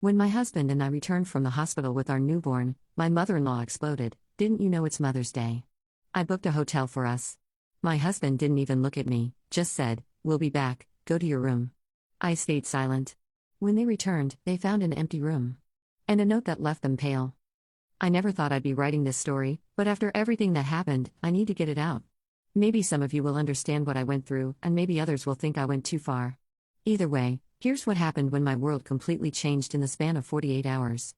When my husband and I returned from the hospital with our newborn, my mother-in-law exploded, "Didn't you know it's Mother's Day? I booked a hotel for us." My husband didn't even look at me, just said, "We'll be back, go to your room." I stayed silent. When they returned, they found an empty room. And a note that left them pale. I never thought I'd be writing this story, but after everything that happened, I need to get it out. Maybe some of you will understand what I went through, and maybe others will think I went too far. Either way, here's what happened when my world completely changed in the span of 48 hours.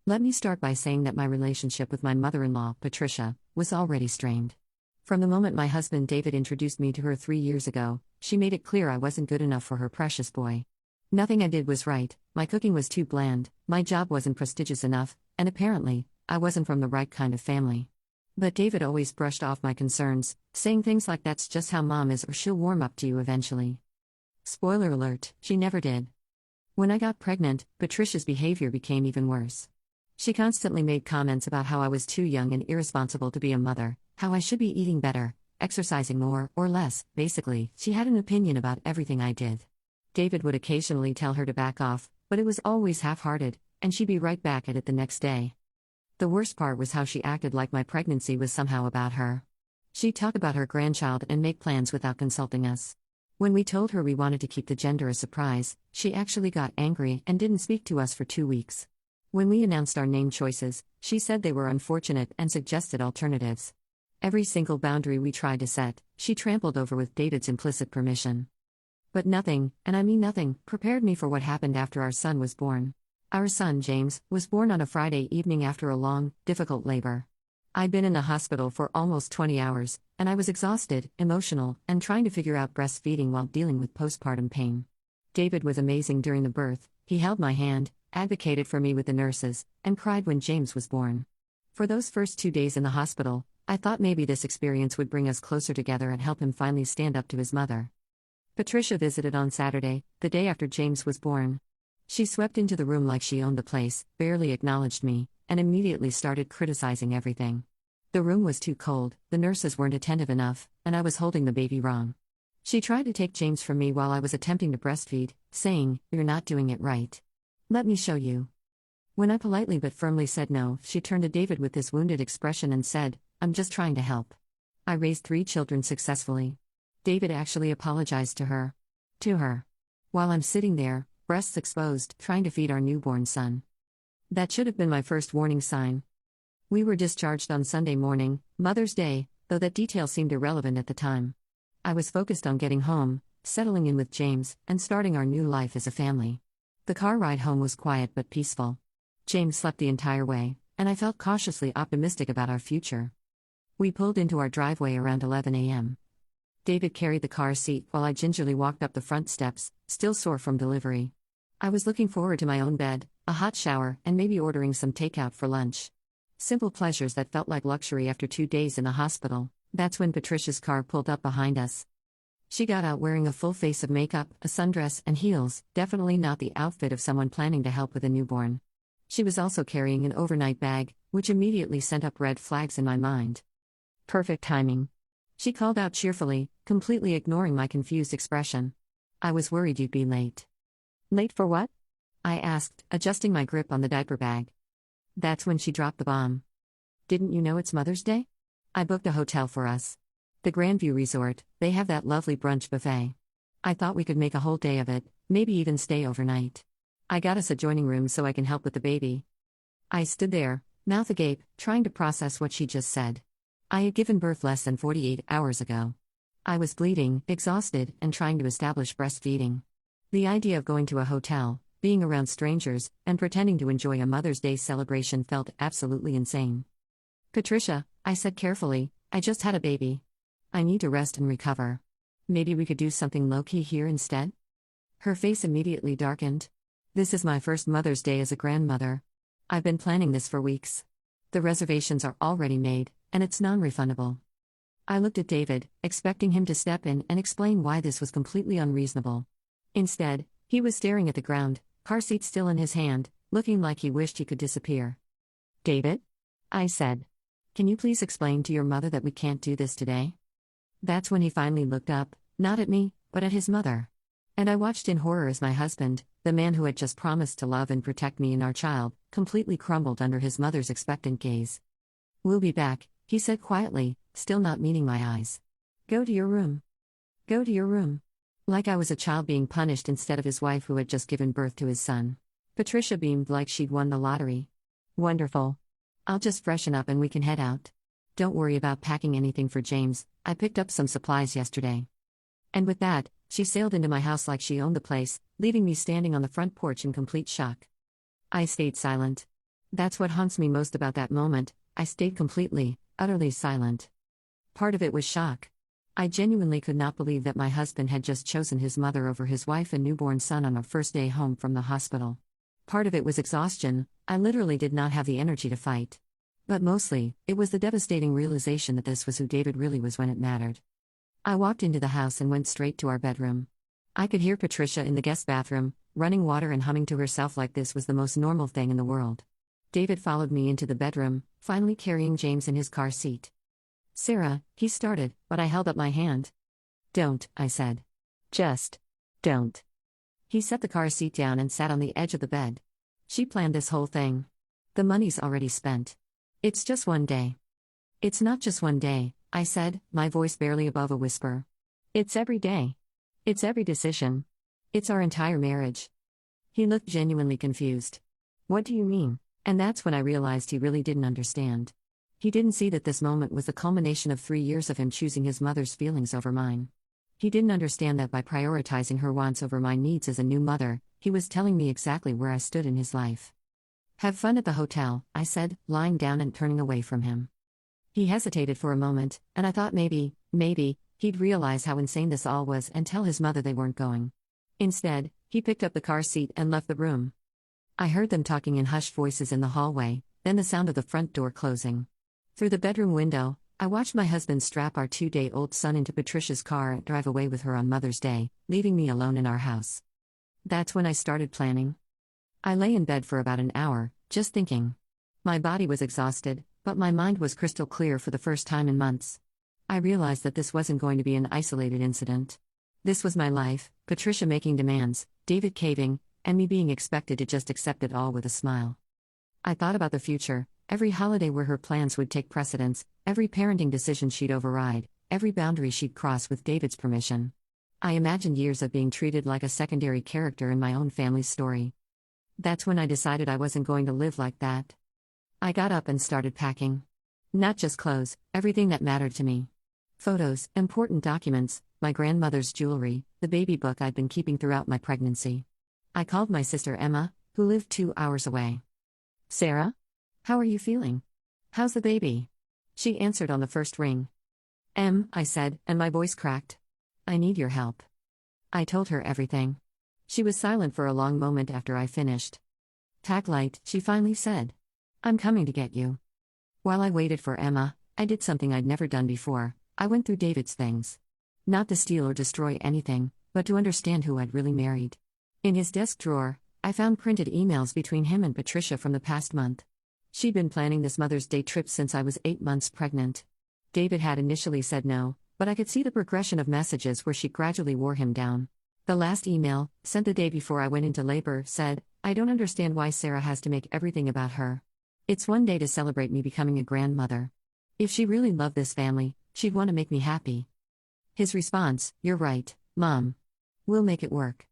Let me start by saying that my relationship with my mother-in-law, Patricia, was already strained. From the moment my husband David introduced me to her 3 years ago, she made it clear I wasn't good enough for her precious boy. Nothing I did was right, my cooking was too bland, my job wasn't prestigious enough, and apparently, I wasn't from the right kind of family. But David always brushed off my concerns, saying things like "That's just how mom is, or she'll warm up to you eventually." Spoiler alert, she never did. When I got pregnant, Patricia's behavior became even worse. She constantly made comments about how I was too young and irresponsible to be a mother, how I should be eating better, exercising more or less. Basically, she had an opinion about everything I did. David would occasionally tell her to back off, but it was always half-hearted, and she'd be right back at it the next day. The worst part was how she acted like my pregnancy was somehow about her. She'd talk about her grandchild and make plans without consulting us. When we told her we wanted to keep the gender a surprise, she actually got angry and didn't speak to us for 2 weeks. When we announced our name choices, she said they were unfortunate and suggested alternatives. Every single boundary we tried to set, she trampled over with David's implicit permission. But nothing, and I mean nothing, prepared me for what happened after our son was born. Our son, James, was born on a Friday evening after a long, difficult labor. I'd been in the hospital for almost 20 hours, and I was exhausted, emotional, and trying to figure out breastfeeding while dealing with postpartum pain. David was amazing during the birth. He held my hand, advocated for me with the nurses, and cried when James was born. For those first 2 days in the hospital, I thought maybe this experience would bring us closer together and help him finally stand up to his mother. Patricia visited on Saturday, the day after James was born. She swept into the room like she owned the place, barely acknowledged me, and immediately started criticizing everything. The room was too cold, the nurses weren't attentive enough, and I was holding the baby wrong. She tried to take James from me while I was attempting to breastfeed, saying, "You're not doing it right. Let me show you." When I politely but firmly said no, she turned to David with this wounded expression and said, "I'm just trying to help. I raised 3 children successfully." David actually apologized to her. To her. While I'm sitting there, breasts exposed, trying to feed our newborn son. That should have been my first warning sign. We were discharged on Sunday morning, Mother's Day, though that detail seemed irrelevant at the time. I was focused on getting home, settling in with James, and starting our new life as a family. The car ride home was quiet but peaceful. James slept the entire way, and I felt cautiously optimistic about our future. We pulled into our driveway around 11 a.m. David carried the car seat while I gingerly walked up the front steps, still sore from delivery. I was looking forward to my own bed, a hot shower, and maybe ordering some takeout for lunch. Simple pleasures that felt like luxury after 2 days in the hospital. That's when Patricia's car pulled up behind us. She got out wearing a full face of makeup, a sundress, and heels, definitely not the outfit of someone planning to help with a newborn. She was also carrying an overnight bag, which immediately sent up red flags in my mind. Perfect timing. She called out cheerfully, completely ignoring my confused expression. "I was worried you'd be late." "Late for what?" I asked, adjusting my grip on the diaper bag. That's when she dropped the bomb. "Didn't you know it's Mother's Day? I booked a hotel for us. The Grandview Resort, they have that lovely brunch buffet. I thought we could make a whole day of it, maybe even stay overnight. I got us adjoining rooms so I can help with the baby." I stood there, mouth agape, trying to process what she just said. I had given birth less than 48 hours ago. I was bleeding, exhausted, and trying to establish breastfeeding. The idea of going to a hotel, being around strangers, and pretending to enjoy a Mother's Day celebration felt absolutely insane. "Patricia," I said carefully, "I just had a baby. I need to rest and recover. Maybe we could do something low-key here instead?" Her face immediately darkened. "This is my first Mother's Day as a grandmother. I've been planning this for weeks. The reservations are already made, and it's non-refundable." I looked at David, expecting him to step in and explain why this was completely unreasonable. Instead, he was staring at the ground, car seat still in his hand, looking like he wished he could disappear. "David?" I said. "Can you please explain to your mother that we can't do this today?" That's when he finally looked up, not at me, but at his mother. And I watched in horror as my husband, the man who had just promised to love and protect me and our child, completely crumbled under his mother's expectant gaze. "We'll be back," he said quietly, still not meeting my eyes. "Go to your room. Go to your room." Like I was a child being punished instead of his wife who had just given birth to his son. Patricia beamed like she'd won the lottery. "Wonderful. I'll just freshen up and we can head out. Don't worry about packing anything for James, I picked up some supplies yesterday." And with that, she sailed into my house like she owned the place, leaving me standing on the front porch in complete shock. I stayed silent. That's what haunts me most about that moment. I stayed completely, utterly silent. Part of it was shock. I genuinely could not believe that my husband had just chosen his mother over his wife and newborn son on our first day home from the hospital. Part of it was exhaustion. I literally did not have the energy to fight. But mostly, it was the devastating realization that this was who David really was when it mattered. I walked into the house and went straight to our bedroom. I could hear Patricia in the guest bathroom, running water and humming to herself like this was the most normal thing in the world. David followed me into the bedroom, finally carrying James in his car seat. "Sarah," he started, but I held up my hand. "Don't," I said. "Just don't." He set the car seat down and sat on the edge of the bed. "She planned this whole thing. The money's already spent. It's just one day." "It's not just one day," I said, my voice barely above a whisper. "It's every day. It's every decision. It's our entire marriage." He looked genuinely confused. "What do you mean?" And that's when I realized he really didn't understand. He didn't see that this moment was the culmination of 3 years of him choosing his mother's feelings over mine. He didn't understand that by prioritizing her wants over my needs as a new mother, he was telling me exactly where I stood in his life. "Have fun at the hotel," I said, lying down and turning away from him. He hesitated for a moment, and I thought maybe, he'd realize how insane this all was and tell his mother they weren't going. Instead, he picked up the car seat and left the room. I heard them talking in hushed voices in the hallway, then the sound of the front door closing. Through the bedroom window, I watched my husband strap our 2-day-old son into Patricia's car and drive away with her on Mother's Day, leaving me alone in our house. That's when I started planning. I lay in bed for about an hour, just thinking. My body was exhausted, but my mind was crystal clear for the first time in months. I realized that this wasn't going to be an isolated incident. This was my life, Patricia making demands, David caving, and me being expected to just accept it all with a smile. I thought about the future, every holiday where her plans would take precedence, every parenting decision she'd override, every boundary she'd cross with David's permission. I imagined years of being treated like a secondary character in my own family's story. That's when I decided I wasn't going to live like that. I got up and started packing. Not just clothes, everything that mattered to me. Photos, important documents, my grandmother's jewelry, the baby book I'd been keeping throughout my pregnancy. I called my sister Emma, who lived 2 hours away. "Sarah? How are you feeling? How's the baby?" She answered on the first ring. I said, and my voice cracked. "I need your help." I told her everything. She was silent for a long moment after I finished. "Pack light," she finally said. "I'm coming to get you." While I waited for Emma, I did something I'd never done before. I went through David's things. Not to steal or destroy anything, but to understand who I'd really married. In his desk drawer, I found printed emails between him and Patricia from the past month. She'd been planning this Mother's Day trip since I was 8 months pregnant. David had initially said no, but I could see the progression of messages where she gradually wore him down. The last email, sent the day before I went into labor, said, "I don't understand why Sarah has to make everything about her. It's one day to celebrate me becoming a grandmother. If she really loved this family, she'd want to make me happy." His response, "You're right, Mom. We'll make it work."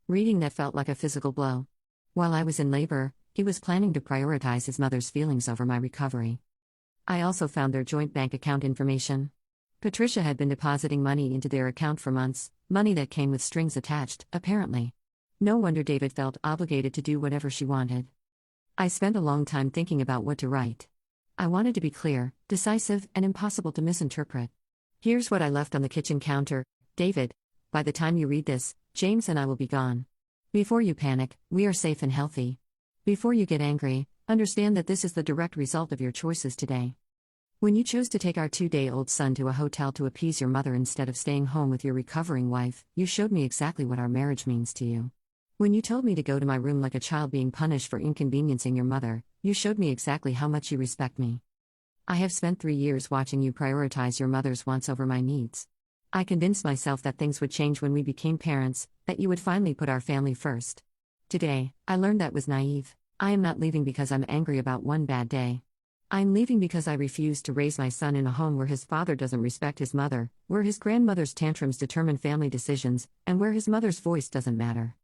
Reading that felt like a physical blow. While I was in labor, he was planning to prioritize his mother's feelings over my recovery. I also found their joint bank account information. Patricia had been depositing money into their account for months, money that came with strings attached, apparently. No wonder David felt obligated to do whatever she wanted. I spent a long time thinking about what to write. I wanted to be clear, decisive, and impossible to misinterpret. Here's what I left on the kitchen counter. "David, by the time you read this, James and I will be gone. Before you panic, we are safe and healthy. Before you get angry, understand that this is the direct result of your choices today. When you chose to take our 2-day-old son to a hotel to appease your mother instead of staying home with your recovering wife, you showed me exactly what our marriage means to you. When you told me to go to my room like a child being punished for inconveniencing your mother, you showed me exactly how much you respect me. I have spent 3 years watching you prioritize your mother's wants over my needs. I convinced myself that things would change when we became parents, that you would finally put our family first. Today, I learned that was naive. I am not leaving because I'm angry about one bad day. I'm leaving because I refuse to raise my son in a home where his father doesn't respect his mother, where his grandmother's tantrums determine family decisions, and where his mother's voice doesn't matter.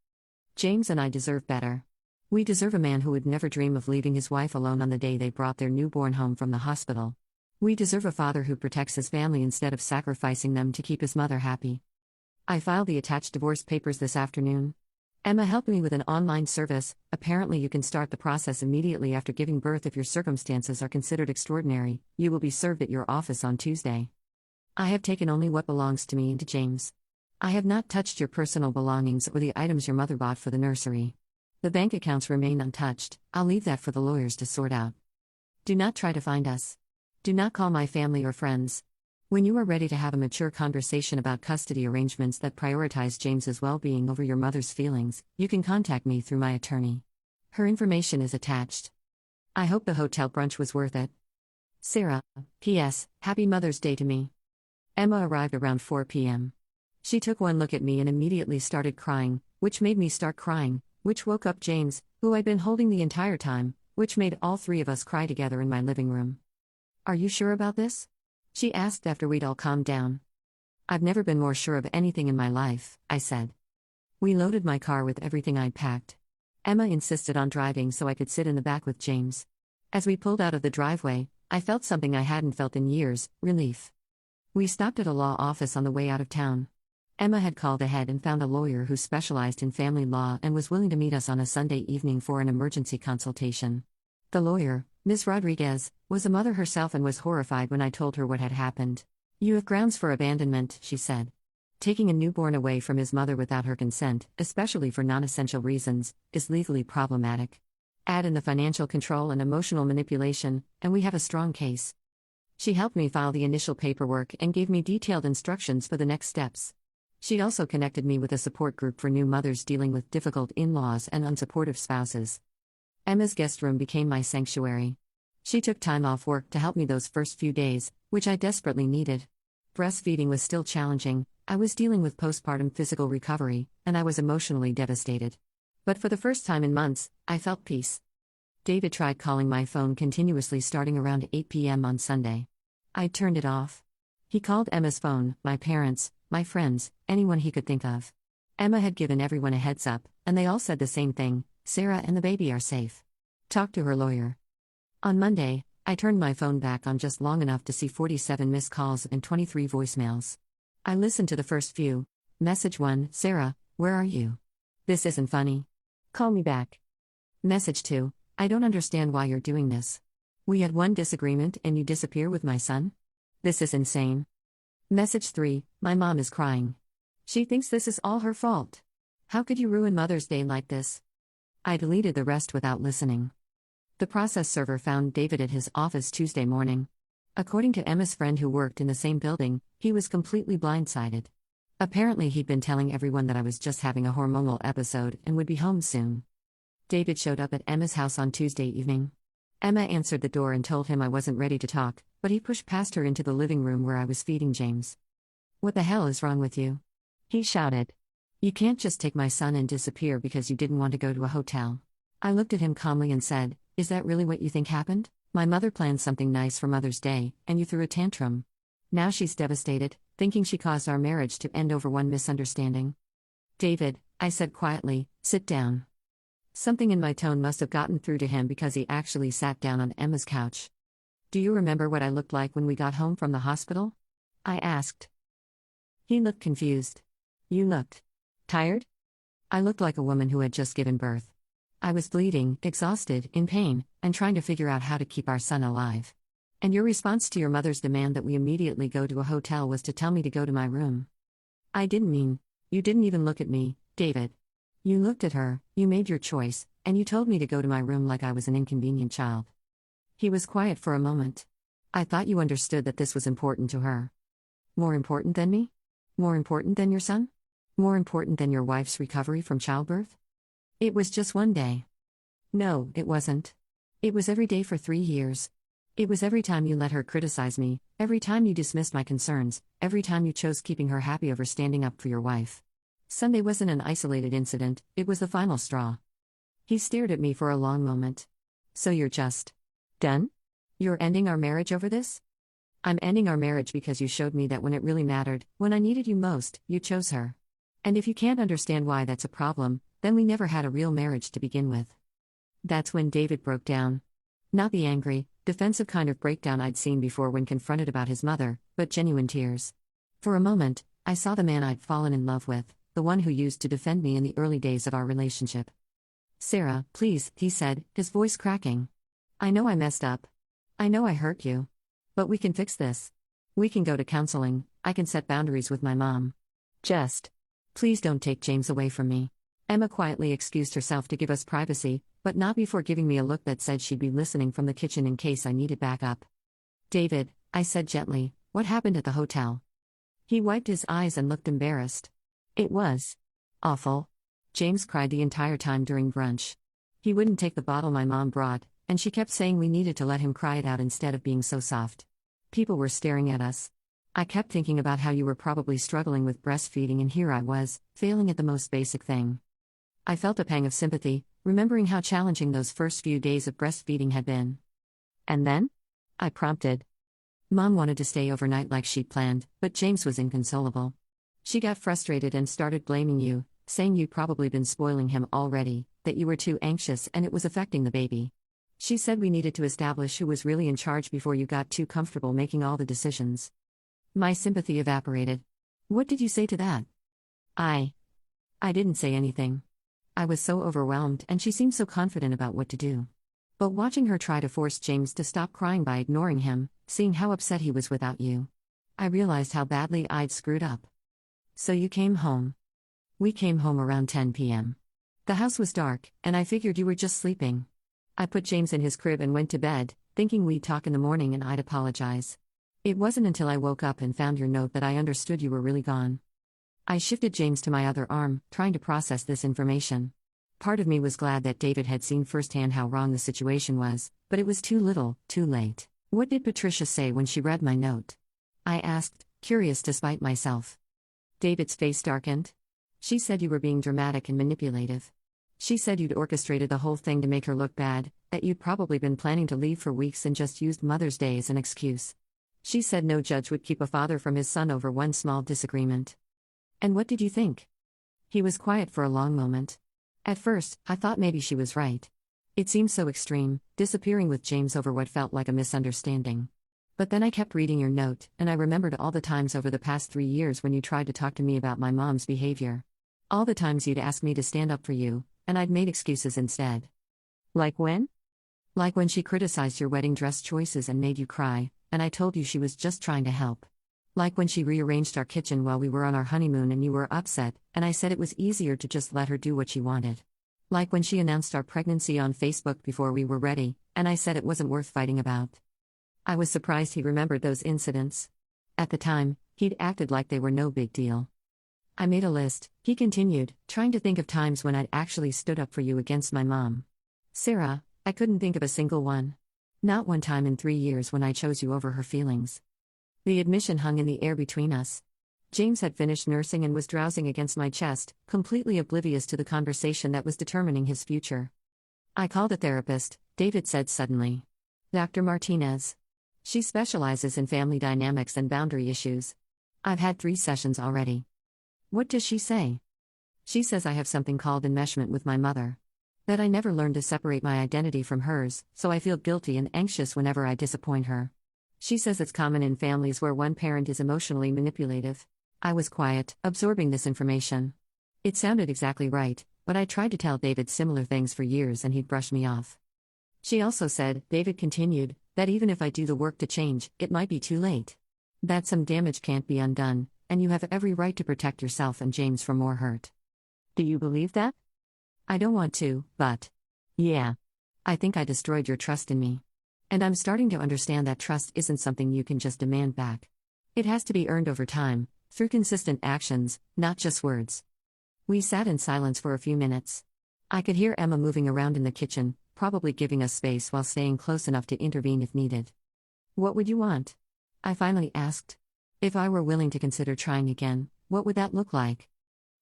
James and I deserve better. We deserve a man who would never dream of leaving his wife alone on the day they brought their newborn home from the hospital. We deserve a father who protects his family instead of sacrificing them to keep his mother happy. I filed the attached divorce papers this afternoon. Emma helped me with an online service. Apparently, you can start the process immediately after giving birth if your circumstances are considered extraordinary. You will be served at your office on Tuesday. I have taken only what belongs to me and to James. I have not touched your personal belongings or the items your mother bought for the nursery. The bank accounts remain untouched. I'll leave that for the lawyers to sort out. Do not try to find us. Do not call my family or friends. When you are ready to have a mature conversation about custody arrangements that prioritize James's well-being over your mother's feelings, you can contact me through my attorney. Her information is attached. I hope the hotel brunch was worth it. Sarah. P.S. Happy Mother's Day to me. Emma arrived around 4 p.m. She took one look at me and immediately started crying, which made me start crying, which woke up James, who I'd been holding the entire time, which made all three of us cry together in my living room. Are you sure about this? She asked after we'd all calmed down. I've never been more sure of anything in my life, I said. We loaded my car with everything I'd packed. Emma insisted on driving so I could sit in the back with James. As we pulled out of the driveway, I felt something I hadn't felt in years: relief. We stopped at a law office on the way out of town. Emma had called ahead and found a lawyer who specialized in family law and was willing to meet us on a Sunday evening for an emergency consultation. The lawyer, Ms. Rodriguez, was a mother herself and was horrified when I told her what had happened. You have grounds for abandonment, she said. Taking a newborn away from his mother without her consent, especially for non-essential reasons, is legally problematic. Add in the financial control and emotional manipulation, and we have a strong case. She helped me file the initial paperwork and gave me detailed instructions for the next steps. She also connected me with a support group for new mothers dealing with difficult in-laws and unsupportive spouses. Emma's guest room became my sanctuary. She took time off work to help me those first few days, which I desperately needed. Breastfeeding was still challenging, I was dealing with postpartum physical recovery, and I was emotionally devastated. But for the first time in months, I felt peace. David tried calling my phone continuously starting around 8 p.m. on Sunday. I turned it off. He called Emma's phone, my parents, my friends, anyone he could think of. Emma had given everyone a heads up, and they all said the same thing: Sarah and the baby are safe. Talk to her lawyer. On Monday, I turned my phone back on just long enough to see 47 missed calls and 23 voicemails. I listened to the first few. Message 1: Sarah, where are you? This isn't funny. Call me back. Message 2: I don't understand why you're doing this. We had one disagreement and you disappear with my son? This is insane. Message 3: My mom is crying. She thinks this is all her fault. How could you ruin Mother's Day like this? I deleted the rest without listening. The process server found David at his office Tuesday morning. According to Emma's friend who worked in the same building, he was completely blindsided. Apparently he'd been telling everyone that I was just having a hormonal episode and would be home soon. David showed up at Emma's house on Tuesday evening. Emma answered the door and told him I wasn't ready to talk, but he pushed past her into the living room where I was feeding James. What the hell is wrong with you? He shouted. You can't just take my son and disappear because you didn't want to go to a hotel. I looked at him calmly and said, Is that really what you think happened? My mother planned something nice for Mother's Day, and you threw a tantrum. Now she's devastated, thinking she caused our marriage to end over one misunderstanding. David, I said quietly, sit down. Something in my tone must have gotten through to him because he actually sat down on Emma's couch. Do you remember what I looked like when we got home from the hospital? I asked. He looked confused. You looked tired? I looked like a woman who had just given birth. I was bleeding, exhausted, in pain, and trying to figure out how to keep our son alive. And your response to your mother's demand that we immediately go to a hotel was to tell me to go to my room. I didn't mean, you didn't even look at me, David. You looked at her, you made your choice, and you told me to go to my room like I was an inconvenient child. He was quiet for a moment. I thought you understood that this was important to her. More important than me? More important than your son? More important than your wife's recovery from childbirth? It was just one day. No, it wasn't. It was every day for 3 years. It was every time you let her criticize me, every time you dismissed my concerns, every time you chose keeping her happy over standing up for your wife. Sunday wasn't an isolated incident, it was the final straw. He stared at me for a long moment. So you're just done? You're ending our marriage over this? I'm ending our marriage because you showed me that when it really mattered, when I needed you most, you chose her. And if you can't understand why that's a problem, then we never had a real marriage to begin with. That's when David broke down. Not the angry, defensive kind of breakdown I'd seen before when confronted about his mother, but genuine tears. For a moment, I saw the man I'd fallen in love with, the one who used to defend me in the early days of our relationship. Sarah, please, he said, his voice cracking. I know I messed up. I know I hurt you. But we can fix this. We can go to counseling, I can set boundaries with my mom. Just please don't take James away from me. Emma quietly excused herself to give us privacy, but not before giving me a look that said she'd be listening from the kitchen in case I needed backup. David, I said gently, what happened at the hotel? He wiped his eyes and looked embarrassed. It was awful. James cried the entire time during brunch. He wouldn't take the bottle my mom brought, and she kept saying we needed to let him cry it out instead of being so soft. People were staring at us. I kept thinking about how you were probably struggling with breastfeeding, and here I was, failing at the most basic thing. I felt a pang of sympathy, remembering how challenging those first few days of breastfeeding had been. And then? I prompted. Mom wanted to stay overnight like she'd planned, but James was inconsolable. She got frustrated and started blaming you, saying you'd probably been spoiling him already, that you were too anxious and it was affecting the baby. She said we needed to establish who was really in charge before you got too comfortable making all the decisions. My sympathy evaporated. What did you say to that? I didn't say anything. I was so overwhelmed and she seemed so confident about what to do. But watching her try to force James to stop crying by ignoring him, seeing how upset he was without you, I realized how badly I'd screwed up. So you came home. We came home around 10 p.m. The house was dark, and I figured you were just sleeping. I put James in his crib and went to bed, thinking we'd talk in the morning and I'd apologize. It wasn't until I woke up and found your note that I understood you were really gone. I shifted James to my other arm, trying to process this information. Part of me was glad that David had seen firsthand how wrong the situation was, but it was too little, too late. What did Patricia say when she read my note? I asked, curious despite myself. David's face darkened. She said you were being dramatic and manipulative. She said you'd orchestrated the whole thing to make her look bad, that you'd probably been planning to leave for weeks and just used Mother's Day as an excuse. She said no judge would keep a father from his son over one small disagreement. And what did you think? He was quiet for a long moment. At first, I thought maybe she was right. It seemed so extreme, disappearing with James over what felt like a misunderstanding. But then I kept reading your note, and I remembered all the times over the past 3 years when you tried to talk to me about my mom's behavior. All the times you'd asked me to stand up for you, and I'd made excuses instead. Like when? Like when she criticized your wedding dress choices and made you cry, and I told you she was just trying to help. Like when she rearranged our kitchen while we were on our honeymoon and you were upset, and I said it was easier to just let her do what she wanted. Like when she announced our pregnancy on Facebook before we were ready, and I said it wasn't worth fighting about. I was surprised he remembered those incidents. At the time, he'd acted like they were no big deal. I made a list, he continued, trying to think of times when I'd actually stood up for you against my mom. Sarah, I couldn't think of a single one. Not one time in 3 years when I chose you over her feelings. The admission hung in the air between us. James had finished nursing and was drowsing against my chest, completely oblivious to the conversation that was determining his future. I called a therapist, David said suddenly. Dr. Martinez. She specializes in family dynamics and boundary issues. I've had 3 sessions already. What does she say? She says I have something called enmeshment with my mother. That I never learned to separate my identity from hers, so I feel guilty and anxious whenever I disappoint her. She says it's common in families where one parent is emotionally manipulative. I was quiet, absorbing this information. It sounded exactly right, but I tried to tell David similar things for years and he'd brush me off. She also said, David continued, that even if I do the work to change, it might be too late. That some damage can't be undone, and you have every right to protect yourself and James from more hurt. Do you believe that? I don't want to, but yeah. I think I destroyed your trust in me. And I'm starting to understand that trust isn't something you can just demand back. It has to be earned over time, through consistent actions, not just words. We sat in silence for a few minutes. I could hear Emma moving around in the kitchen, probably giving us space while staying close enough to intervene if needed. What would you want? I finally asked. If I were willing to consider trying again, what would that look like?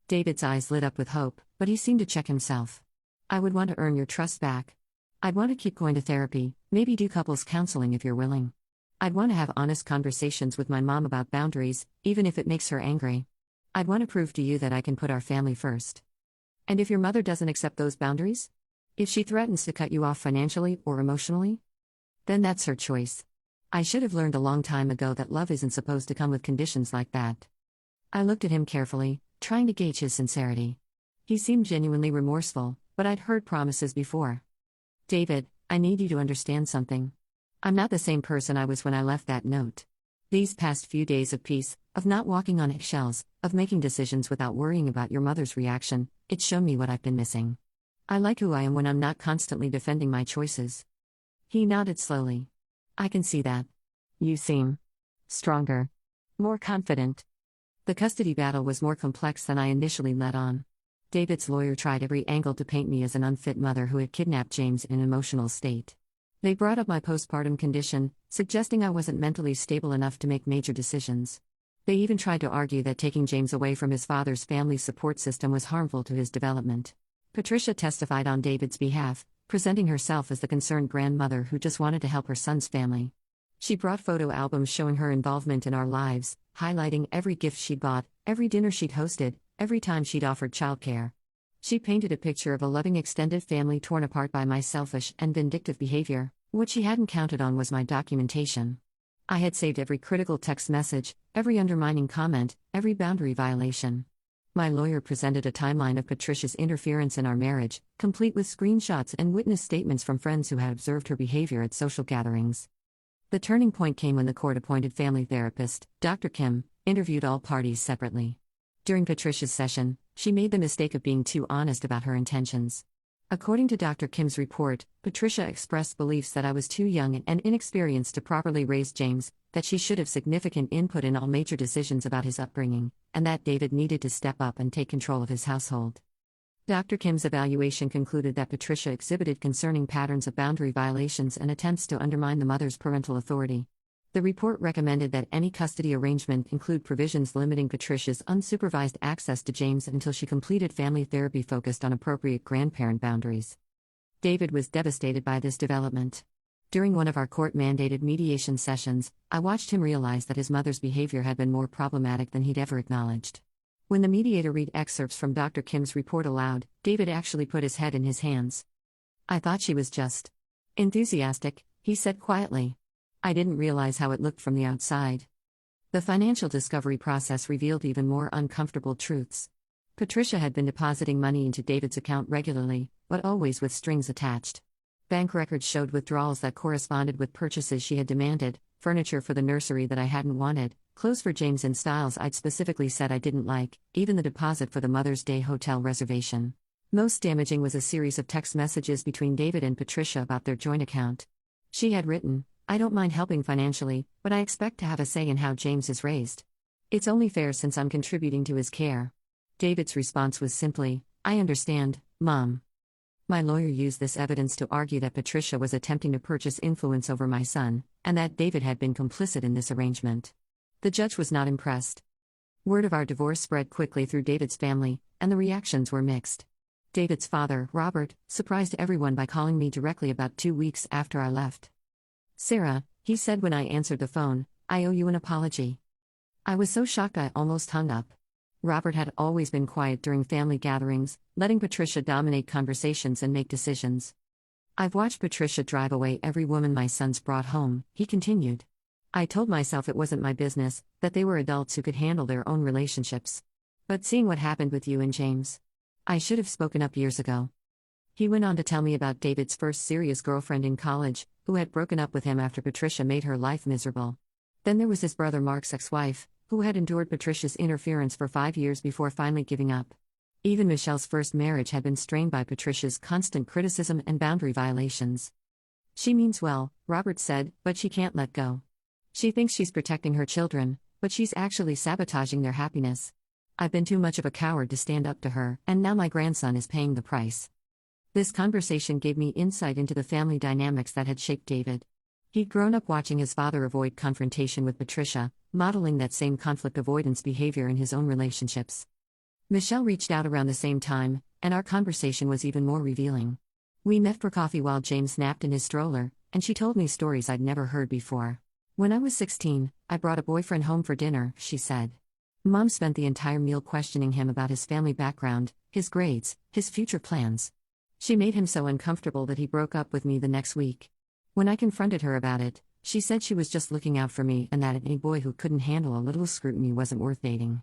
David's eyes lit up with hope, but he seemed to check himself. I would want to earn your trust back. I'd want to keep going to therapy, maybe do couples counseling if you're willing. I'd want to have honest conversations with my mom about boundaries, even if it makes her angry. I'd want to prove to you that I can put our family first. And if your mother doesn't accept those boundaries? If she threatens to cut you off financially or emotionally? Then that's her choice. I should have learned a long time ago that love isn't supposed to come with conditions like that. I looked at him carefully, trying to gauge his sincerity. He seemed genuinely remorseful, but I'd heard promises before. David, I need you to understand something. I'm not the same person I was when I left that note. These past few days of peace, of not walking on eggshells, of making decisions without worrying about your mother's reaction, it's shown me what I've been missing. I like who I am when I'm not constantly defending my choices. He nodded slowly. I can see that. You seem stronger, more confident. The custody battle was more complex than I initially let on. David's lawyer tried every angle to paint me as an unfit mother who had kidnapped James in an emotional state. They brought up my postpartum condition, suggesting I wasn't mentally stable enough to make major decisions. They even tried to argue that taking James away from his father's family support system was harmful to his development. Patricia testified on David's behalf, presenting herself as the concerned grandmother who just wanted to help her son's family. She brought photo albums showing her involvement in our lives, highlighting every gift she'd bought, every dinner she'd hosted, every time she'd offered childcare. She painted a picture of a loving extended family torn apart by my selfish and vindictive behavior. What she hadn't counted on was my documentation. I had saved every critical text message, every undermining comment, every boundary violation. My lawyer presented a timeline of Patricia's interference in our marriage, complete with screenshots and witness statements from friends who had observed her behavior at social gatherings. The turning point came when the court-appointed family therapist, Dr. Kim, interviewed all parties separately. During Patricia's session, she made the mistake of being too honest about her intentions. According to Dr. Kim's report, Patricia expressed beliefs that I was too young and inexperienced to properly raise James, that she should have significant input in all major decisions about his upbringing, and that David needed to step up and take control of his household. Dr. Kim's evaluation concluded that Patricia exhibited concerning patterns of boundary violations and attempts to undermine the mother's parental authority. The report recommended that any custody arrangement include provisions limiting Patricia's unsupervised access to James until she completed family therapy focused on appropriate grandparent boundaries. David was devastated by this development. During one of our court-mandated mediation sessions, I watched him realize that his mother's behavior had been more problematic than he'd ever acknowledged. When the mediator read excerpts from Dr. Kim's report aloud, David actually put his head in his hands. I thought she was just enthusiastic, he said quietly. I didn't realize how it looked from the outside. The financial discovery process revealed even more uncomfortable truths. Patricia had been depositing money into David's account regularly, but always with strings attached. Bank records showed withdrawals that corresponded with purchases she had demanded, furniture for the nursery that I hadn't wanted, clothes for James in styles I'd specifically said I didn't like, even the deposit for the Mother's Day hotel reservation. Most damaging was a series of text messages between David and Patricia about their joint account. She had written, I don't mind helping financially, but I expect to have a say in how James is raised. It's only fair since I'm contributing to his care. David's response was simply, I understand, Mom. My lawyer used this evidence to argue that Patricia was attempting to purchase influence over my son, and that David had been complicit in this arrangement. The judge was not impressed. Word of our divorce spread quickly through David's family, and the reactions were mixed. David's father, Robert, surprised everyone by calling me directly about 2 weeks after I left. Sarah, he said when I answered the phone, I owe you an apology. I was so shocked I almost hung up. Robert had always been quiet during family gatherings, letting Patricia dominate conversations and make decisions. I've watched Patricia drive away every woman my sons brought home, he continued. I told myself it wasn't my business, that they were adults who could handle their own relationships. But seeing what happened with you and James, I should have spoken up years ago. He went on to tell me about David's first serious girlfriend in college, who had broken up with him after Patricia made her life miserable. Then there was his brother Mark's ex-wife, who had endured Patricia's interference for 5 years before finally giving up. Even Michelle's first marriage had been strained by Patricia's constant criticism and boundary violations. She means well, Robert said, but she can't let go. She thinks she's protecting her children, but she's actually sabotaging their happiness. I've been too much of a coward to stand up to her, and now my grandson is paying the price. This conversation gave me insight into the family dynamics that had shaped David. He'd grown up watching his father avoid confrontation with Patricia, modeling that same conflict avoidance behavior in his own relationships. Michelle reached out around the same time, and our conversation was even more revealing. We met for coffee while James napped in his stroller, and she told me stories I'd never heard before. When I was 16, I brought a boyfriend home for dinner, she said. Mom spent the entire meal questioning him about his family background, his grades, his future plans. She made him so uncomfortable that he broke up with me the next week. When I confronted her about it, she said she was just looking out for me and that any boy who couldn't handle a little scrutiny wasn't worth dating.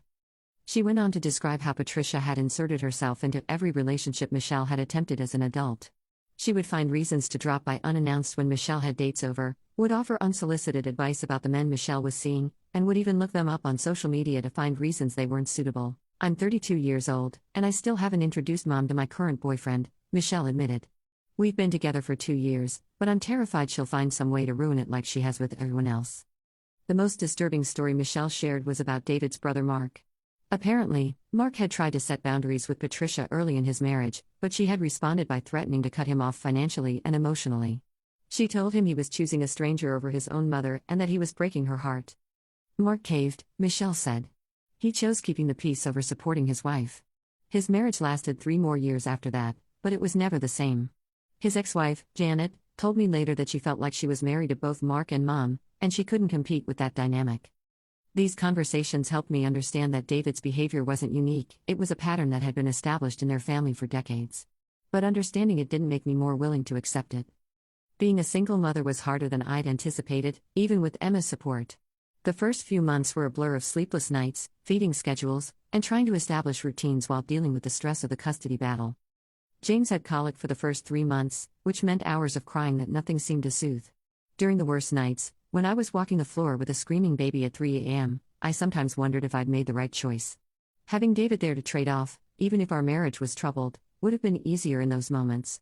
She went on to describe how Patricia had inserted herself into every relationship Michelle had attempted as an adult. She would find reasons to drop by unannounced when Michelle had dates over, would offer unsolicited advice about the men Michelle was seeing, and would even look them up on social media to find reasons they weren't suitable. I'm 32 years old, and I still haven't introduced Mom to my current boyfriend, Michelle admitted. We've been together for 2 years, but I'm terrified she'll find some way to ruin it like she has with everyone else. The most disturbing story Michelle shared was about David's brother Mark. Apparently, Mark had tried to set boundaries with Patricia early in his marriage, but she had responded by threatening to cut him off financially and emotionally. She told him he was choosing a stranger over his own mother and that he was breaking her heart. Mark caved, Michelle said. He chose keeping the peace over supporting his wife. His marriage lasted 3 more years after that, but it was never the same. His ex-wife, Janet, told me later that she felt like she was married to both Mark and Mom, and she couldn't compete with that dynamic. These conversations helped me understand that David's behavior wasn't unique, it was a pattern that had been established in their family for decades. But understanding it didn't make me more willing to accept it. Being a single mother was harder than I'd anticipated, even with Emma's support. The first few months were a blur of sleepless nights, feeding schedules, and trying to establish routines while dealing with the stress of the custody battle. James had colic for the first 3 months, which meant hours of crying that nothing seemed to soothe. During the worst nights, when I was walking the floor with a screaming baby at 3 a.m., I sometimes wondered if I'd made the right choice. Having David there to trade off, even if our marriage was troubled, would have been easier in those moments.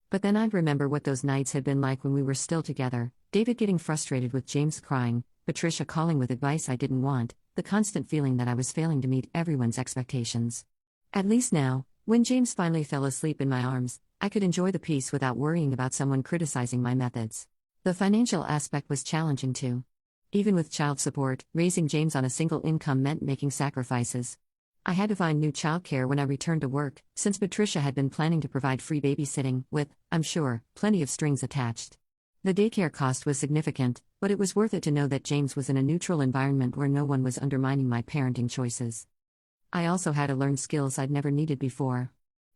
But then I'd remember what those nights had been like when we were still together, David getting frustrated with James crying, Patricia calling with advice I didn't want, the constant feeling that I was failing to meet everyone's expectations. At least now, when James finally fell asleep in my arms, I could enjoy the peace without worrying about someone criticizing my methods. The financial aspect was challenging too. Even with child support, raising James on a single income meant making sacrifices. I had to find new childcare when I returned to work, since Patricia had been planning to provide free babysitting, with, I'm sure, plenty of strings attached. The daycare cost was significant, but it was worth it to know that James was in a neutral environment where no one was undermining my parenting choices. I also had to learn skills I'd never needed before.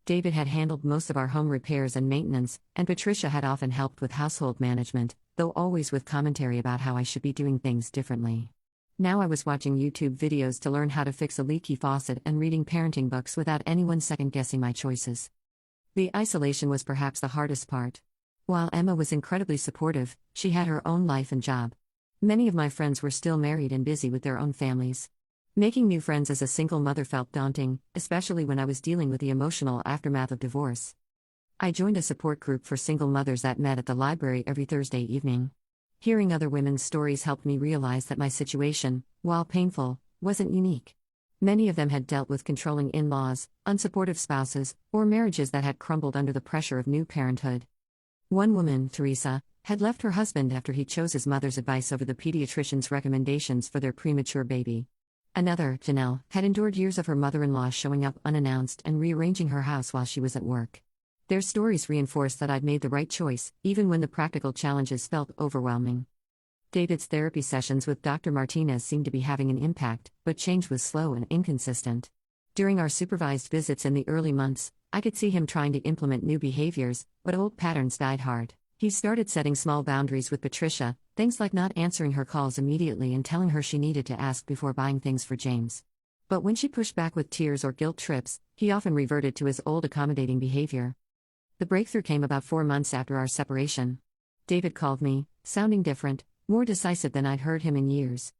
David had handled most of our home repairs and maintenance, and Patricia had often helped with household management, though always with commentary about how I should be doing things differently. Now I was watching YouTube videos to learn how to fix a leaky faucet and reading parenting books without anyone second-guessing my choices. The isolation was perhaps the hardest part. While Emma was incredibly supportive, she had her own life and job. Many of my friends were still married and busy with their own families. Making new friends as a single mother felt daunting, especially when I was dealing with the emotional aftermath of divorce. I joined a support group for single mothers that met at the library every Thursday evening. Hearing other women's stories helped me realize that my situation, while painful, wasn't unique. Many of them had dealt with controlling in-laws, unsupportive spouses, or marriages that had crumbled under the pressure of new parenthood. One woman, Teresa, had left her husband after he chose his mother's advice over the pediatrician's recommendations for their premature baby. Another, Janelle, had endured years of her mother-in-law showing up unannounced and rearranging her house while she was at work. Their stories reinforced that I'd made the right choice, even when the practical challenges felt overwhelming. David's therapy sessions with Dr. Martinez seemed to be having an impact, but change was slow and inconsistent. During our supervised visits in the early months, I could see him trying to implement new behaviors, but old patterns died hard. He started setting small boundaries with Patricia, things like not answering her calls immediately and telling her she needed to ask before buying things for James. But when she pushed back with tears or guilt trips, he often reverted to his old accommodating behavior. The breakthrough came about 4 months after our separation. David called me, sounding different, more decisive than I'd heard him in years.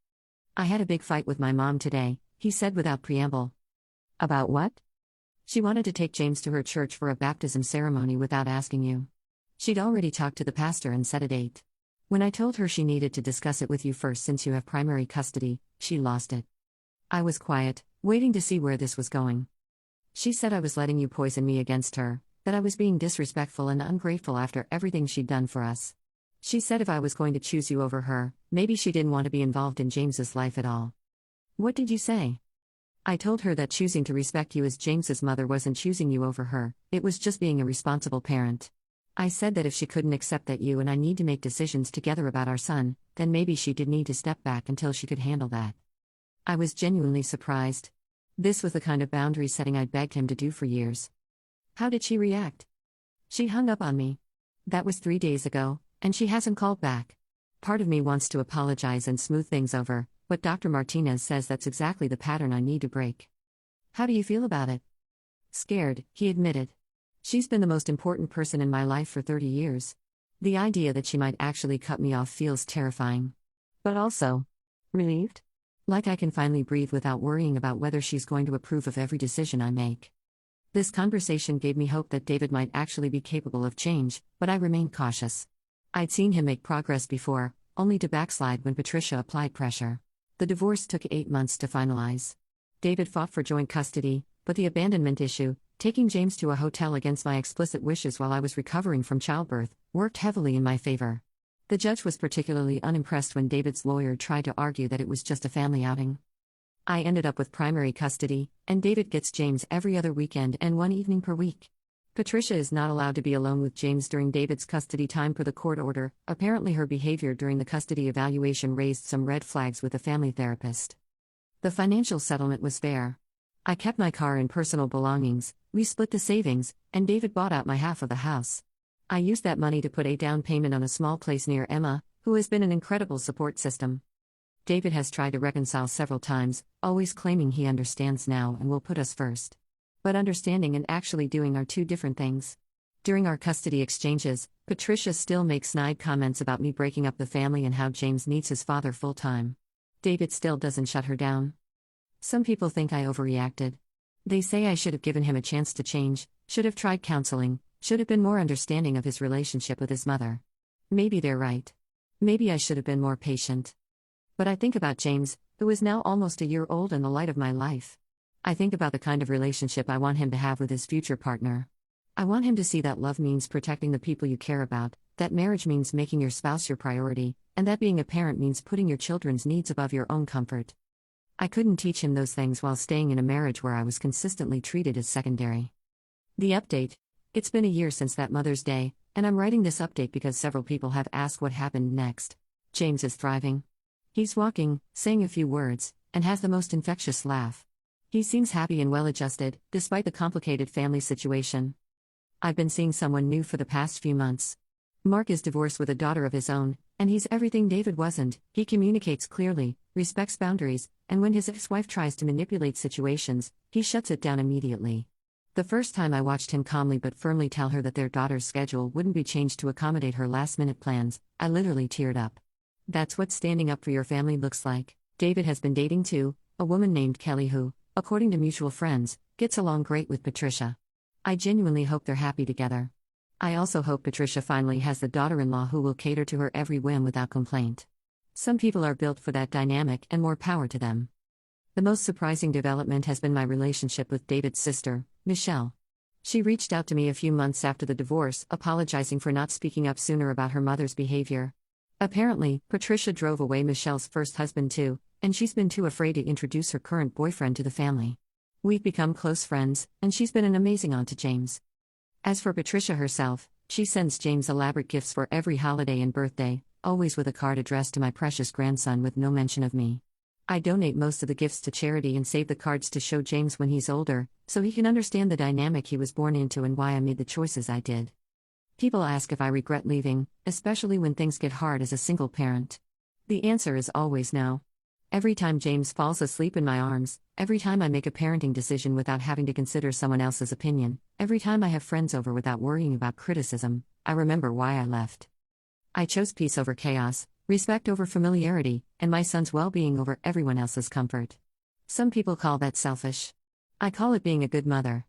"I had a big fight with my mom today," he said without preamble. "About what?" "She wanted to take James to her church for a baptism ceremony without asking you. She'd already talked to the pastor and set a date. When I told her she needed to discuss it with you first since you have primary custody, she lost it." I was quiet, waiting to see where this was going. "She said I was letting you poison me against her, that I was being disrespectful and ungrateful after everything she'd done for us. She said if I was going to choose you over her, maybe she didn't want to be involved in James's life at all. What did you say? I told her that choosing to respect you as James's mother wasn't choosing you over her, it was just being a responsible parent. I said that if she couldn't accept that you and I need to make decisions together about our son, then maybe she did need to step back until she could handle that. I was genuinely surprised. This was the kind of boundary setting I'd begged him to do for years. How did she react? She hung up on me. That was 3 days ago, and she hasn't called back. Part of me wants to apologize and smooth things over, but Dr. Martinez says that's exactly the pattern I need to break. How do you feel about it? Scared, he admitted. She's been the most important person in my life for 30 years. The idea that she might actually cut me off feels terrifying. But also relieved? Like I can finally breathe without worrying about whether she's going to approve of every decision I make. This conversation gave me hope that David might actually be capable of change, but I remained cautious. I'd seen him make progress before, only to backslide when Patricia applied pressure. The divorce took 8 months to finalize. David fought for joint custody, but the abandonment issue, taking James to a hotel against my explicit wishes while I was recovering from childbirth, worked heavily in my favor. The judge was particularly unimpressed when David's lawyer tried to argue that it was just a family outing. I ended up with primary custody, and David gets James every other weekend and 1 evening per week. Patricia is not allowed to be alone with James during David's custody time per the court order. Apparently, her behavior during the custody evaluation raised some red flags with the family therapist. The financial settlement was fair. I kept my car and personal belongings, we split the savings, and David bought out my half of the house. I used that money to put a down payment on a small place near Emma, who has been an incredible support system. David has tried to reconcile several times, always claiming he understands now and will put us first. But understanding and actually doing are 2 different things. During our custody exchanges, Patricia still makes snide comments about me breaking up the family and how James needs his father full-time. David still doesn't shut her down. Some people think I overreacted. They say I should have given him a chance to change, should have tried counseling, should have been more understanding of his relationship with his mother. Maybe they're right. Maybe I should have been more patient. But I think about James, who is now almost a year old and the light of my life. I think about the kind of relationship I want him to have with his future partner. I want him to see that love means protecting the people you care about, that marriage means making your spouse your priority, and that being a parent means putting your children's needs above your own comfort. I couldn't teach him those things while staying in a marriage where I was consistently treated as secondary. The update. It's been a year since that Mother's Day, and I'm writing this update because several people have asked what happened next. James is thriving. He's walking, saying a few words, and has the most infectious laugh. He seems happy and well-adjusted, despite the complicated family situation. I've been seeing someone new for the past few months. Mark is divorced with a daughter of his own, and he's everything David wasn't. He communicates clearly, respects boundaries, and when his ex-wife tries to manipulate situations, he shuts it down immediately. The first time I watched him calmly but firmly tell her that their daughter's schedule wouldn't be changed to accommodate her last-minute plans, I literally teared up. That's what standing up for your family looks like. David has been dating too, a woman named Kelly who, according to mutual friends, gets along great with Patricia. I genuinely hope they're happy together. I also hope Patricia finally has the daughter-in-law who will cater to her every whim without complaint. Some people are built for that dynamic, and more power to them. The most surprising development has been my relationship with David's sister, Michelle. She reached out to me a few months after the divorce, apologizing for not speaking up sooner about her mother's behavior. Apparently, Patricia drove away Michelle's first husband too, and she's been too afraid to introduce her current boyfriend to the family. We've become close friends, and she's been an amazing aunt to James. As for Patricia herself, she sends James elaborate gifts for every holiday and birthday, always with a card addressed to my precious grandson with no mention of me. I donate most of the gifts to charity and save the cards to show James when he's older, so he can understand the dynamic he was born into and why I made the choices I did. People ask if I regret leaving, especially when things get hard as a single parent. The answer is always no. Every time James falls asleep in my arms, every time I make a parenting decision without having to consider someone else's opinion, every time I have friends over without worrying about criticism, I remember why I left. I chose peace over chaos, respect over familiarity, and my son's well-being over everyone else's comfort. Some people call that selfish. I call it being a good mother.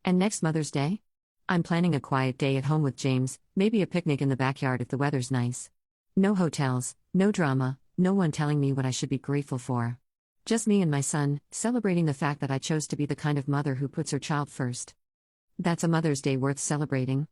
And next Mother's Day? I'm planning a quiet day at home with James, maybe a picnic in the backyard if the weather's nice. No hotels, no drama, no one telling me what I should be grateful for. Just me and my son, celebrating the fact that I chose to be the kind of mother who puts her child first. That's a Mother's Day worth celebrating.